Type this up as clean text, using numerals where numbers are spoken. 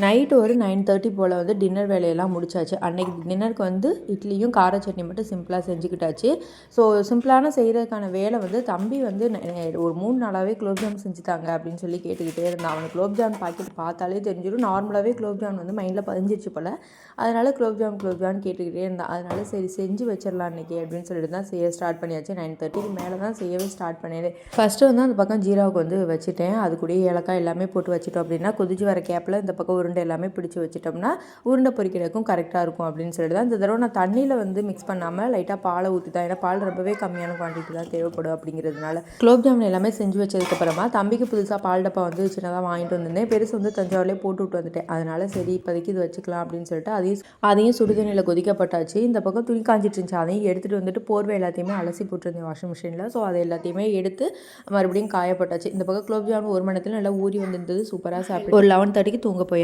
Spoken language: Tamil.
நைட்டு ஒரு 9:30 போல் வந்து டின்னர் வேலையெல்லாம் முடிச்சாச்சு. அன்றைக்கி டின்னருக்கு வந்து இட்லியும் கார சட்னி மட்டும் சிம்பிளாக செஞ்சுக்கிட்டாச்சு. ஸோ சிம்பிளான செய்கிறதுக்கான வேலை வந்து தம்பி வந்து ஒரு 3 நாளாகவே குலோப்ஜாம் செஞ்சுத்தாங்க அப்படின்னு சொல்லி கேட்டுக்கிட்டே இருந்தான். அவனுக்கு குலோப்ஜாம் பாக்கெட் பார்த்தாலே தெரிஞ்சிடும். நார்மலாகவே குலோப்ஜாம் வந்து மைண்டில் பதிஞ்சிருச்சு போல். அதனால் குலோப்ஜாம் கேட்டுக்கிட்டே இருந்தான். அதனால் சரி செஞ்சு வச்சிடலாம் இன்றைக்கி அப்படின்னு சொல்லிட்டு தான் செய்ய ஸ்டார்ட் பண்ணியாச்சு. 9:30க்கு மேலே தான் செய்யவே ஸ்டார்ட் பண்ணியது. ஃபஸ்ட்டு வந்து அந்த பக்கம் ஜீராவுக்கு வந்து வச்சுட்டேன். அது கூட ஏலக்காய் எல்லாமே போட்டு வச்சுட்டோம் அப்படின்னா கொதிச்சு வர கேப்பில் இந்த பக்கம் உருண்டை எல்லாமே பிடிச்சி வச்சிட்டோம்னா உருண்டை பொரிக்கிறதுக்கும் கரெக்டாக இருக்கும் அப்படின்னு சொல்லிட்டு தான் இந்த தடவை நான் தண்ணியில் வந்து மிக்ஸ் பண்ணாமல் லைட்டாக பாலை ஊற்றி தான். ஏன்னா பால் ரொம்பவே கம்மியான குவான்டிட்டி தான் தேவைப்படும் அப்படிங்கிறதுனால குலோப்ஜாமுன் எல்லாமே செஞ்சு வச்சதுக்கப்புறமா தம்பிக்கு புதுசாக பால் டப்பா வந்து சின்னதாக வாங்கிட்டு வந்திருந்தேன். பெருசு வந்து தஞ்சாவூர்லேயே போட்டு விட்டு வந்துட்டேன். அதனால சரி இப்போதைக்கு இது வச்சுக்கலாம் அப்படின்னு சொல்லிட்டு அதையும் சுடுதண்ணியில் கொதிக்கப்பட்டாச்சு. இந்த பக்கம் துணி காஞ்சிட்டு இருந்துச்சு. அதையும் எடுத்துகிட்டு வந்துட்டு போர்வை எல்லாத்தையுமே அலசி போட்டிருந்தேன் வாஷிங் மிஷினில். ஸோ அதை எல்லாத்தையுமே எடுத்து மறுபடியும் காயப்பட்டாச்சு. இந்த பக்கம் குலோப்ஜாமுன் 1 மணி நேரத்தில் நல்லா ஊறி வந்துருந்தது. சூப்பராக சாப்பிட்டு ஒரு 11:30க்கு தூங்க போயாச்சு.